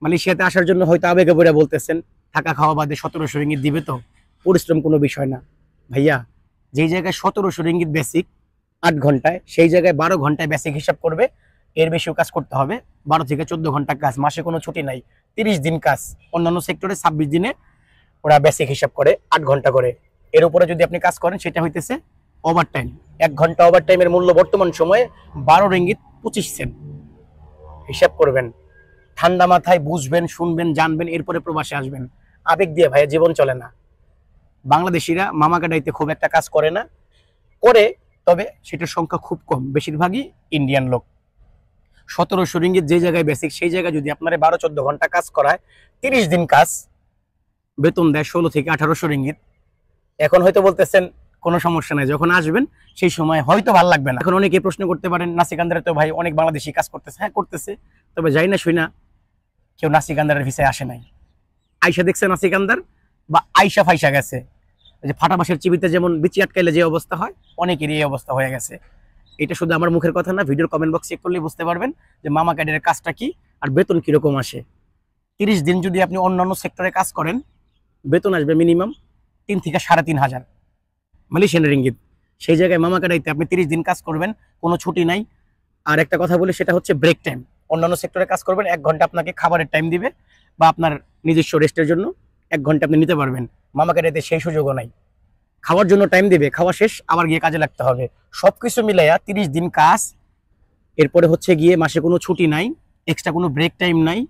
মালয়েশিয়াতে আসার জন্য হয়তো আবেগে পড়ে বলতেছেন থাকা খাওয়া বাদে 1700 রিঙ্গিত দিবে, তো পরিশ্রম কোনো বিষয় না ভাইয়া। যেই জায়গায় 1700 রিঙ্গিত বেসিক 8 ঘন্টায়, সেই জায়গায় 12 ঘন্টায় বেসিক হিসাব করবে। এর বেশিও কাজ করতে হবে, 12 থেকে 14 ঘন্টা কাজ, মাসে কোনো ছুটি নাই, 30 দিন কাজ। অন্যান্য সেক্টরে 26 দিনে ওরা বেসিক হিসাব করে 8 ঘন্টা করে। এর উপরে যদি আপনি কাজ করেন সেটা হইতেছে ওভার টাইম। 1 ঘন্টা ওভার টাইমের মূল্য বর্তমান সময়ে 12 রিঙ্গিত 25 সেন্ট। হিসাব করবেন, ঠান্ডা মাথায় বুঝবেন, শুনবেন, জানবেন, এরপরে প্রবাসে আসবেন। আবেগ দিয়ে ভাইয়া জীবন চলে না। বাংলাদেশিরা মামাকাডাইতে খুব একটা কাজ করে না, করে তবে সেটার সংখ্যা খুব কম, বেশিরভাগই ইন্ডিয়ান লোক। 1700 রিঙ্গিত যে জায়গায় বেসিক, সেই জায়গায় যদি আপনার 12-14 ঘন্টা কাজ করায়, 30 দিন কাজ, বেতন দেয় 16 থেকে 1800 রিঙ্গিত। এখন হয়তো বলতেছেন কোনো সমস্যা নাই, যখন আসবেন সেই সময় হয়তো ভালো লাগবে না। এখন অনেকে প্রশ্ন করতে পারেন নাসিকান্দারে তো ভাই অনেক বাংলাদেশি কাজ করতেছে। হ্যাঁ করতেছে, তবে যাই না শুই না কেউ নাসিকান্দারের ভিসায় আসে নাই। আইসা দেখছে নাসিকান্দার বা আইসা ফাইসা গেছে। যে ফাটা বাঁশের চিবিতে যেমন বিচি আটকাইলে যে অবস্থা হয়, অনেকেরই এই অবস্থা হয়ে গেছে। এটা শুধু আমার মুখের কথা না, ভিডিওর কমেন্ট বক্স চেক করলেই বুঝতে পারবেন যে মামা ক্যাডের কাজটা কি আর বেতন কিরকম আসে। 30 দিন যদি আপনি অন্যান্য সেক্টরে কাজ করেন, বেতন আসবে মিনিমাম 3 থেকে 3500 মালয়েশিয়ান রিঙ্গিত। সেই জায়গায় মামা ক্যাডাইতে আপনি 30 দিন কাজ করবেন, কোনো ছুটি নাই। আর একটা কথা বলি, সেটা হচ্ছে ব্রেক টাইম। অন্যান্য সেক্টরে কাজ করবেন, 1 ঘন্টা আপনাকে খাবারের টাইম দিবে বা আপনার নিজস্ব রেস্টের জন্য 1 ঘন্টা আপনি নিতে পারবেন। মামা ক্যাডাইতে সেই সুযোগও নাই। খাওয়ার জন্য টাইম দিবে, খাওয়া শেষ আবার গিয়ে কাজে লাগতে হবে। সবকিছু মিলাইয়া 30 দিন কাজ, এরপরে হচ্ছে গিয়ে মাসে কোনো ছুটি নাই, এক্সট্রা কোনো ব্রেক টাইম নাই।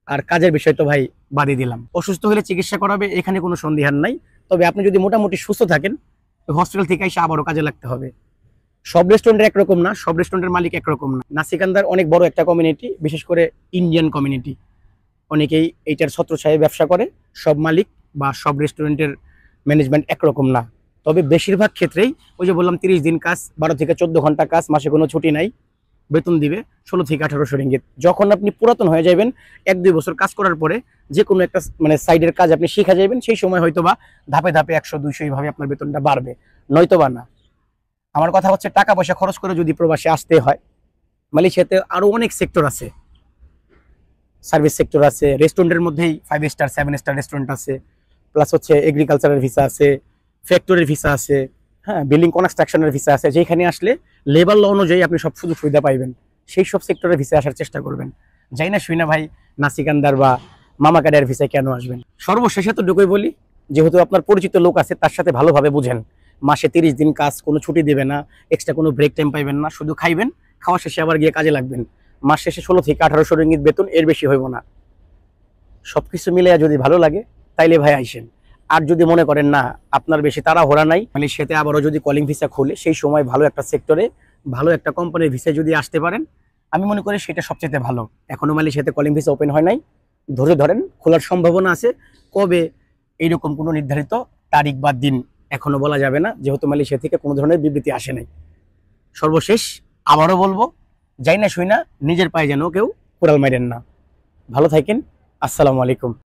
আর কাজের বিষয় তো ভাই বাদই দিলাম। অসুস্থ হলে চিকিৎসা করাবে, এখানে কোনো সন্দেহান নাই। তবে আপনি যদি মোটামুটি সুস্থ থাকেন, হসপিটাল থেকে এসে আবারও কাজে লাগতে হবে। সব রেস্টুরেন্টের একরকম না, সব রেস্টুরেন্টের মালিক একরকম না। নাসিকান্দার অনেক বড় একটা কমিউনিটি, বিশেষ করে ইন্ডিয়ান কমিউনিটি। অনেকেই এইটার ছত্রছায়ায় ব্যবসা করে। সব মালিক বা সব রেস্টুরেন্টের ম্যানেজমেন্ট একরকম না। তবে বেশিরভাগ ক্ষেত্রেই ওই যে বললাম 30 দিন কাজ, 12 থেকে 14 ঘন্টা কাজ, মাসে কোনো ছুটি নাই, বেতন দিবে 16 থেকে 1800 রিঙ্গিত। যখন আপনি পুরাতন হয়ে যাবেন, 1-2 বছর কাজ করার পরে যে কোনো একটা মানে সাইডের কাজ আপনি শিখা যাবেন, সেই সময় হয়তোবা ধাপে ধাপে 100-200 এইভাবে আপনার বেতনটা বাড়বে, নয়তোবা না। আমার কথা হচ্ছে টাকা পয়সা খরচ করে যদি প্রবাসে আসতে হয়, মালয়েশিয়াতে আরো অনেক সেক্টর আছে, সার্ভিস সেক্টর আছে, রেস্টুরেন্টের মধ্যেই 5 স্টার 7 স্টার রেস্টুরেন্ট আছে, প্লাস হচ্ছে এগ্রিকালচারের ভিসা আছে, ফ্যাক্টরির ভিসা আছে, হ্যাঁ বিল্ডিং কনস্ট্রাকশনের ভিসা আছে। যেখানে আসলে লেবার ল অনুযায়ী আপনি সব সুযোগ সুবিধা পাইবেন, সেই সব সেক্টরের ভিসা আসার চেষ্টা করবেন। যাই না শুই না ভাই নাসিকান্দার বা মামা কাডার ভিসায় কেন আসবেন। সর্বশেষে তো ঢুকেই বলি, যেহেতু আপনার পরিচিত লোক আছে তার সাথে ভালোভাবে বুঝেন। মাসে 30 দিন কাজ, কোনো ছুটি দেবে না, এক্সট্রা কোনো ব্রেক টাইম পাইবেন না, শুধু খাইবেন, খাওয়া শেষে আবার গিয়ে কাজে লাগবেন। মাস শেষে 16 থেকে 1800 রিঙ্গিত বেতন, এর বেশি হইব না। সবকিছু মিলে যদি ভালো লাগে তাইলে ভাই আইসেন। আর যদি মনে করেন না আপনার বেশি তাড়াহুড়া নাই, মালয়েশিয়াতে আবারও যদি কলিং ভিসা খুলে সেই সময় ভালো একটা সেক্টরে ভালো একটা কোম্পানির ভিসায় যদি আসতে পারেন, আমি মনে করি সেটা সবচেয়ে ভালো। এখনো মালয়েশিয়াতে কলিং ভিসা ওপেন হয় নাই, ধরে ধরেন খোলার সম্ভাবনা আছে। কবে এইরকম কোনো নির্ধারিত তারিখ বা দিন এখনো বলা যাবে না, যেহেতু মালয়েশিয়া থেকে কোনো ধরনের বিবৃতি আসে নাই। সর্বশেষ আবারও বলবো, যাই না শুই না নিজের পায়ে যেন কেউ কোড়াল মারেন না। ভালো থাকেন, আসসালামু আলাইকুম।